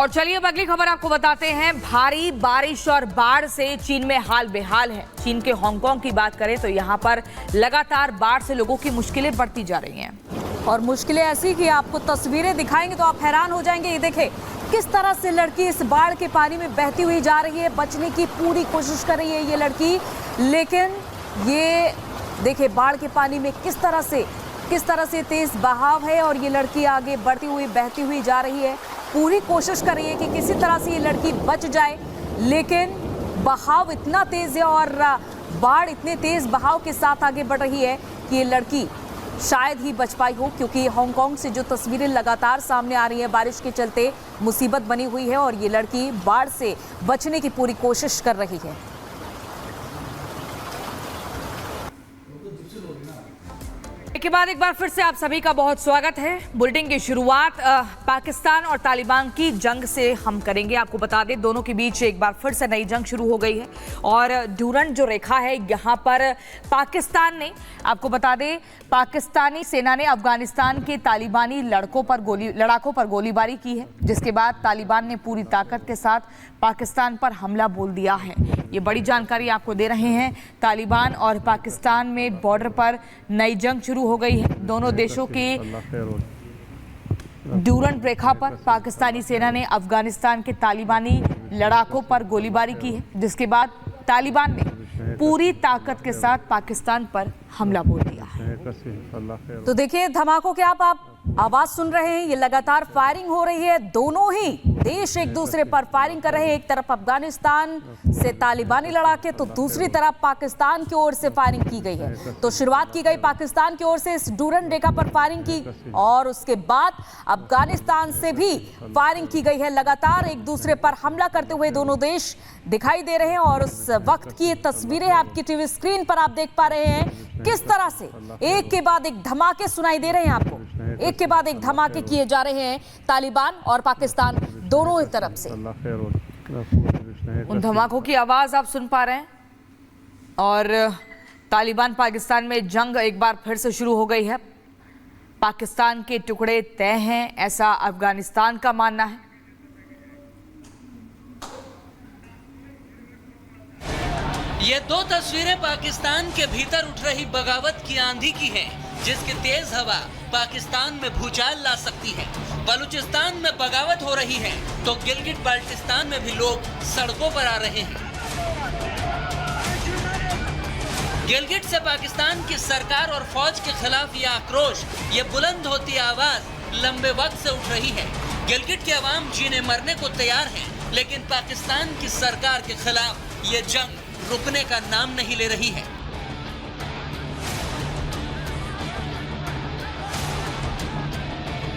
और चलिए अब अगली खबर आपको बताते हैं। भारी बारिश और बाढ़ से चीन में हाल बेहाल है। चीन के हांगकांग की बात करें तो यहाँ पर लगातार बाढ़ से लोगों की मुश्किलें बढ़ती जा रही हैं। और मुश्किलें ऐसी कि आपको तस्वीरें दिखाएंगे तो आप हैरान हो जाएंगे। ये देखें किस तरह से लड़की इस बाढ़ के पानी में बहती हुई जा रही है। बचने की पूरी कोशिश कर रही है ये लड़की, लेकिन ये देखिए बाढ़ के पानी में किस तरह से तेज बहाव है और ये लड़की आगे बढ़ती हुई बहती हुई जा रही है। पूरी कोशिश कर रही है कि किसी तरह से ये लड़की बच जाए, लेकिन बहाव इतना तेज है और बाढ़ इतने तेज बहाव के साथ आगे बढ़ रही है कि ये लड़की शायद ही बच पाई हो, क्योंकि हांगकांग से जो तस्वीरें लगातार सामने आ रही हैं बारिश के चलते मुसीबत बनी हुई है और ये लड़की बाढ़ से बचने की पूरी कोशिश कर रही है। के बाद एक बार फिर से आप सभी का बहुत स्वागत है। बुलेटिन की शुरुआत पाकिस्तान और तालिबान की जंग से हम करेंगे। आपको बता दें दोनों के बीच एक बार फिर से नई जंग शुरू हो गई है और ड्यूरंट जो रेखा है यहाँ पर पाकिस्तान ने, आपको बता दें पाकिस्तानी सेना ने अफगानिस्तान के तालिबानी लड़ाकों पर गोलीबारी की है, जिसके बाद तालिबान ने पूरी ताकत के साथ पाकिस्तान पर हमला बोल दिया है। ये बड़ी जानकारी आपको दे रहे हैं। तालिबान और पाकिस्तान में बॉर्डर पर नई जंग शुरू हो गई है। दोनों देशों की ड्यूरंट रेखा पर पाकिस्तानी सेना ने अफगानिस्तान के तालिबानी लड़ाकों पर गोलीबारी की है, जिसके बाद तालिबान ने पूरी ताकत के साथ पाकिस्तान पर हमला बोल दिया है। तो देखिए धमाकों के आप आवाज सुन रहे हैं, ये लगातार फायरिंग हो रही है। दोनों ही देश एक दूसरे पर फायरिंग कर रहे हैं। एक तरफ अफगानिस्तान से तालिबानी लड़ाके तो दूसरी तरफ पाकिस्तान की ओर से फायरिंग की गई है। तो शुरुआत की गई पाकिस्तान की ओर से इस ड्यूरंट रेखा पर फायरिंग की और उसके बाद अफगानिस्तान से भी फायरिंग की गई है। लगातार एक दूसरे पर हमला करते हुए दोनों देश दिखाई दे रहे हैं और उस वक्त की ये तस्वीरें आपकी टीवी स्क्रीन पर आप देख पा रहे हैं। किस तरह से एक के बाद एक धमाके सुनाई दे रहे हैं आपको, एक के बाद एक धमाके किए जा रहे हैं तालिबान और पाकिस्तान दोनों ही तरफ से। उन धमाकों की आवाज आप सुन पा रहे हैं और तालिबान पाकिस्तान में जंग एक बार फिर से शुरू हो गई है। पाकिस्तान के टुकड़े तय हैं, ऐसा अफगानिस्तान का मानना है। ये दो तस्वीरें पाकिस्तान के भीतर उठ रही बगावत की आंधी की हैं, जिसकी तेज हवा पाकिस्तान में भूचाल ला सकती है। बलूचिस्तान में बगावत हो रही है तो गिलगिट बाल्टिस्तान में भी लोग सड़कों पर आ रहे हैं। गिलगिट से पाकिस्तान की सरकार और फौज के खिलाफ ये आक्रोश, ये बुलंद होती आवाज लंबे वक्त से उठ रही है। गिलगिट के अवाम जीने मरने को तैयार हैं, लेकिन पाकिस्तान की सरकार के खिलाफ ये जंग रुकने का नाम नहीं ले रही है।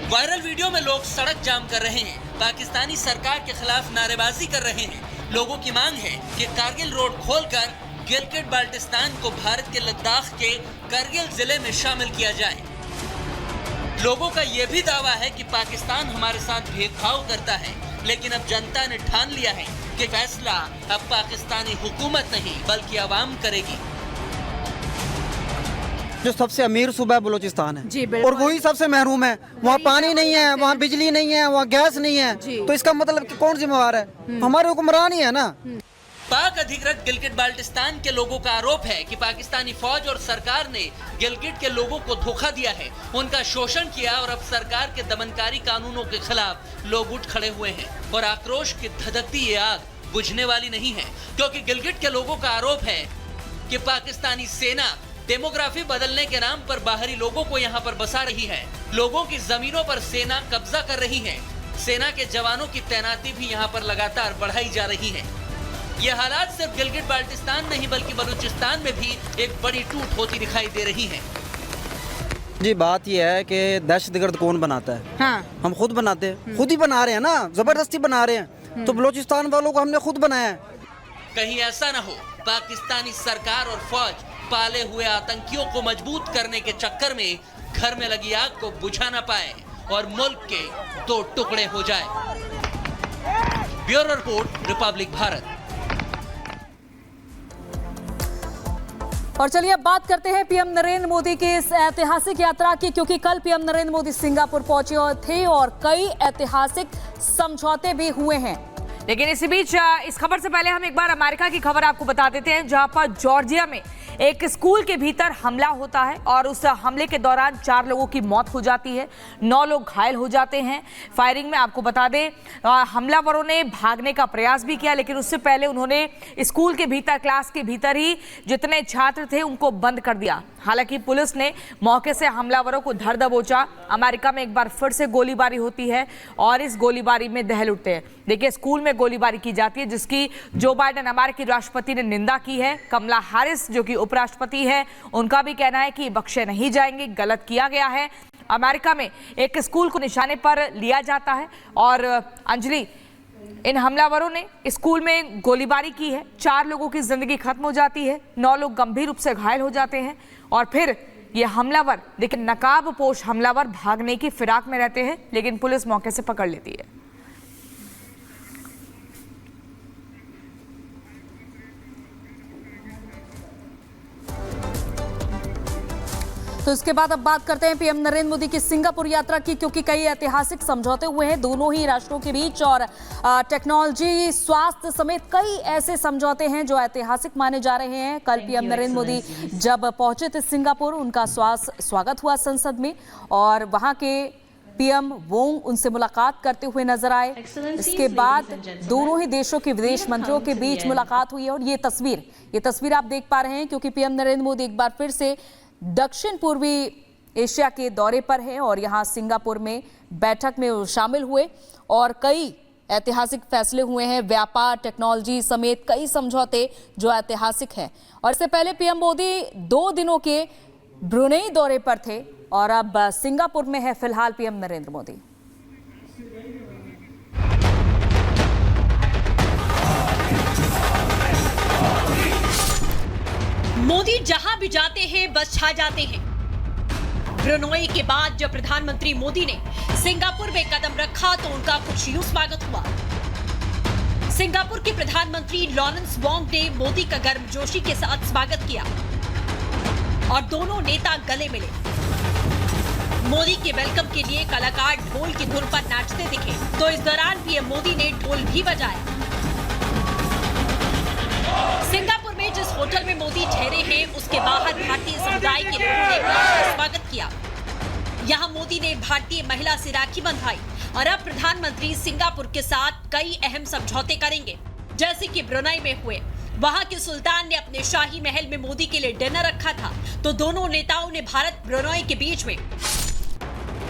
वायरल वीडियो में लोग सड़क जाम कर रहे हैं, पाकिस्तानी सरकार के खिलाफ नारेबाजी कर रहे हैं। लोगों की मांग है कि कारगिल रोड खोलकर गिलगिट बाल्टिस्तान को भारत के लद्दाख के करगिल जिले में शामिल किया जाए। लोगों का यह भी दावा है कि पाकिस्तान हमारे साथ भेदभाव करता है, लेकिन अब जनता ने ठान लिया है कि फैसला अब पाकिस्तानी हुकूमत नहीं बल्कि आवाम करेगी। जो सबसे अमीर सूबा बलूचिस्तान है जी, और वही सबसे महरूम है। वहाँ पानी नहीं है, वहाँ बिजली नहीं है, वहाँ गैस नहीं है, तो इसका मतलब कि कौन जिम्मेवार है? हमारे हुक्मरान ही है ना। पाक अधिकृत गिलगिट बाल्टिस्तान के लोगों का आरोप है कि पाकिस्तानी फौज और सरकार ने गिलगिट के लोगों को धोखा दिया है, उनका शोषण किया और अब सरकार के दमनकारी कानूनों के खिलाफ लोग उठ खड़े हुए हैं और आक्रोश की धधकती ये आग बुझने वाली नहीं है, क्योंकि गिलगिट के लोगों का आरोप है कि पाकिस्तानी सेना डेमोग्राफी बदलने के नाम पर बाहरी लोगों को यहाँ पर बसा रही है। लोगों की जमीनों पर सेना कब्जा कर रही है। सेना के जवानों की तैनाती भी यहाँ पर लगातार बढ़ाई जा रही है। ये हालात सिर्फ गिलगिट बाल्टिस्तान नहीं बल्कि बलूचिस्तान में भी एक बड़ी टूट होती दिखाई दे रही है। जी बात यह है कि दहशतगर्द कौन बनाता है? हाँ। हम खुद बनाते हैं, खुद ही बना रहे हैं ना, जबरदस्ती बना रहे हैं। तो बलूचिस्तान वालों को हमने खुद बनाया है। कहीं ऐसा ना हो पाकिस्तानी सरकार और फौज पाले हुए आतंकियों को मजबूत करने के चक्कर में घर में लगी आग को बुझा ना पाए और मुल्क के दो टुकड़े हो जाए। Bureau report, Republic Bharat. और चलिए अब बात करते हैं पीएम नरेंद्र मोदी की इस ऐतिहासिक यात्रा की, क्योंकि कल पीएम नरेंद्र मोदी सिंगापुर पहुंचे और थे और कई ऐतिहासिक समझौते भी हुए हैं। लेकिन इसी बीच इस खबर से पहले हम एक बार अमेरिका की खबर आपको बता देते हैं, जहां पर जॉर्जिया में एक स्कूल के भीतर हमला होता है और उस हमले के दौरान 4 लोगों की मौत हो जाती है, 9 लोग घायल हो जाते हैं। फायरिंग में आपको बता दें हमलावरों ने भागने का प्रयास भी किया, लेकिन उससे पहले उन्होंने स्कूल के भीतर, क्लास के भीतर ही जितने छात्र थे उनको बंद कर दिया। हालांकि पुलिस ने मौके से हमलावरों को धर दबोचा। अमेरिका में एक बार फिर से गोलीबारी होती है और इस गोलीबारी में दहल उठते हैं। देखिए, स्कूल में गोलीबारी की जाती है जिसकी जो बाइडेन अमेरिकी राष्ट्रपति ने निंदा की है। कमला हैरिस जो कि उपराष्ट्रपति है, उनका भी कहना है कि बख्शे नहीं जाएंगे, गलत किया गया है। अमेरिका में एक स्कूल को निशाने पर लिया जाता है और अंजलि, इन हमलावरों ने स्कूल में गोलीबारी की है, 4 लोगों की जिंदगी खत्म हो जाती है, 9 लोग गंभीर रूप से घायल हो जाते हैं और फिर ये हमलावर, लेकिन नकाबपोश हमलावर भागने की फिराक में रहते हैं, लेकिन पुलिस मौके से पकड़ लेती है। तो इसके बाद अब बात करते हैं पीएम नरेंद्र मोदी की सिंगापुर यात्रा की, क्योंकि कई ऐतिहासिक समझौते हुए हैं दोनों ही राष्ट्रों के बीच और टेक्नोलॉजी, स्वास्थ्य समेत कई ऐसे समझौते हैं जो ऐतिहासिक माने जा रहे हैं। कल पीएम नरेंद्र मोदी जब पहुंचे थे सिंगापुर, उनका स्वागत हुआ संसद में और वहां के पीएम वोंग उनसे मुलाकात करते हुए नजर आए। इसके बाद दोनों ही देशों के विदेश मंत्रियों के बीच मुलाकात हुई है और ये तस्वीर आप देख पा रहे हैं, क्योंकि पीएम नरेंद्र मोदी एक बार फिर से दक्षिण पूर्वी एशिया के दौरे पर हैं और यहां सिंगापुर में बैठक में शामिल हुए और कई ऐतिहासिक फैसले हुए हैं। व्यापार, टेक्नोलॉजी समेत कई समझौते जो ऐतिहासिक हैं। और इससे पहले पीएम मोदी 2 दिनों के ब्रुनेई दौरे पर थे और अब सिंगापुर में है फिलहाल पीएम नरेंद्र मोदी। मोदी जहां भी जाते हैं बस छा जाते हैं। ब्रुनेई के बाद जब प्रधानमंत्री मोदी ने सिंगापुर में कदम रखा तो उनका कुछ यूं स्वागत हुआ। सिंगापुर के प्रधानमंत्री लॉरेंस वोंग ने मोदी का गर्मजोशी के साथ स्वागत किया और दोनों नेता गले मिले। मोदी के वेलकम के लिए कलाकार ढोल की धुन पर नाचते दिखे, तो इस दौरान पीएम मोदी ने ढोल भी बजाया। सिंगापुर में जिस होटल में मोदी ठहरे हैं उसके बाहर भारतीय समुदाय के लोगों ने भी स्वागत किया। यहां मोदी ने भारतीय महिला से राखी बंधवाई और अब प्रधानमंत्री सिंगापुर के साथ कई अहम समझौते करेंगे, जैसे कि ब्रुनेई में हुए। वहां के सुल्तान ने अपने शाही महल में मोदी के लिए डिनर रखा था, तो दोनों नेताओं ने भारत ब्रुनेई के बीच में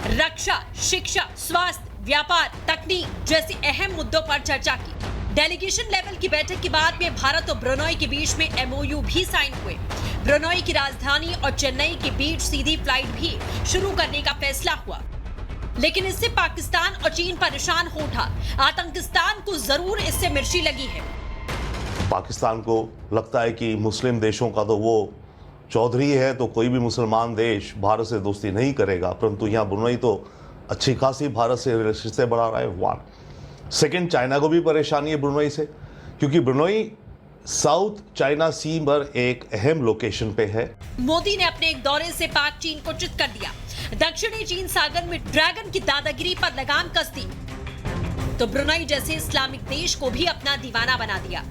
रक्षा, शिक्षा, स्वास्थ्य, व्यापार, तकनीक जैसे अहम मुद्दों पर चर्चा की। डेलीगेशन लेवल की बैठक के बाद में भारत और ब्रुनेई के बीच में MOU भी साइन हुए। ब्रुनेई की राजधानी और चेन्नई के बीच सीधी फ्लाइट भी शुरू करने का फैसला हुआ, लेकिन इससे पाकिस्तान और चीन परेशान हो उठा। आतंकिस्तान को जरूर इससे मिर्ची लगी है। पाकिस्तान को लगता है कि मुस्लिम देशों का तो वो चौधरी है, तो कोई भी मुसलमान देश भारत से दोस्ती नहीं करेगा, परंतु यहाँ ब्रुनेई तो अच्छी खासी भारत से रिश्ते बढ़ा रहा है। 1 सेकेंड, चाइना को भी परेशानी है ब्रुनेई से, क्योंकि ब्रुनेई साउथ चाइना सी पर एक अहम लोकेशन पे है। मोदी ने अपने एक दौरे से पाक चीन को चित कर दिया। दक्षिणी चीन सागर में ड्रैगन की दादागिरी पर लगाम कस दी, तो ब्रुनेई जैसे इस्लामिक देश को भी अपना दीवाना बना दिया।